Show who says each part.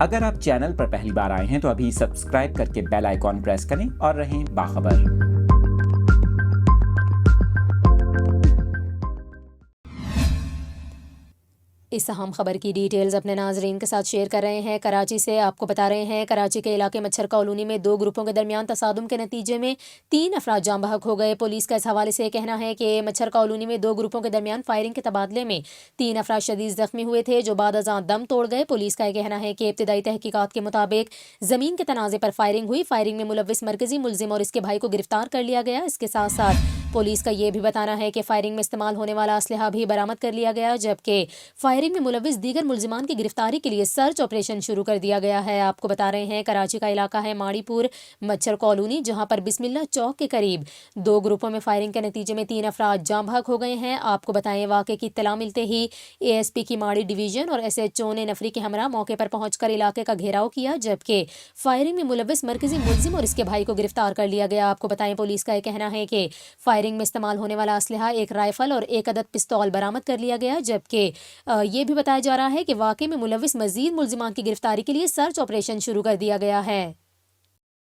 Speaker 1: اگر آپ چینل پر پہلی بار آئے ہیں تو ابھی سبسکرائب کر کے بیل آئیکن پریس کریں اور رہیں باخبر۔
Speaker 2: اس اہم خبر کی ڈیٹیلز اپنے ناظرین کے ساتھ شیئر کر رہے ہیں کراچی سے۔ آپ کو بتا رہے ہیں کراچی کے علاقے مچھر کالونی میں 2 گروپوں کے درمیان تصادم کے نتیجے میں 3 افراد جاں بحق ہو گئے۔ پولیس کا اس حوالے سے کہنا ہے کہ مچھر کالونی میں 2 گروپوں کے درمیان فائرنگ کے تبادلے میں 3 افراد شدید زخمی ہوئے تھے جو بعد ازاں دم توڑ گئے۔ پولیس کا یہ کہنا ہے کہ ابتدائی تحقیقات کے مطابق زمین کے تنازع پر فائرنگ ہوئی۔ فائرنگ میں ملوث مرکزی ملزم اور اس کے بھائی کو گرفتار کر لیا گیا۔ اس کے ساتھ ساتھ پولیس کا یہ بھی بتانا ہے کہ فائرنگ میں استعمال ہونے والا اسلحہ بھی برآمد کر لیا گیا، جبکہ فائرنگ میں ملوث دیگر ملزمان کی گرفتاری کے لیے سرچ آپریشن شروع کر دیا گیا ہے۔ آپ کو بتا رہے ہیں کراچی کا علاقہ ہے ماڑی پور مچھر کالونی، جہاں پر بسم اللہ چوک کے قریب 2 گروپوں میں فائرنگ کے نتیجے میں 3 افراد جاں بحق ہو گئے ہیں۔ آپ کو بتائیں واقعے کی اطلاع ملتے ہی ASP کی ماڑی ڈویژن اور SHO نے نفری کے ہمراہ موقع پر پہنچ کر علاقے کا گھیراؤ کیا، جبکہ فائرنگ میں ملوث مرکزی ملزم اور اس کے بھائی کو گرفتار کر لیا گیا۔ آپ کو بتائیں پولیس کا یہ کہنا ہے کہ فائرنگ میں استعمال ہونے والا اسلحہ 1 رائفل اور 1 عدد پستول برآمد کر لیا گیا، جبکہ یہ بھی بتایا جا رہا ہے کہ واقعے میں ملوث مزید ملزمان کی گرفتاری کے لیے سرچ آپریشن شروع کر دیا گیا ہے۔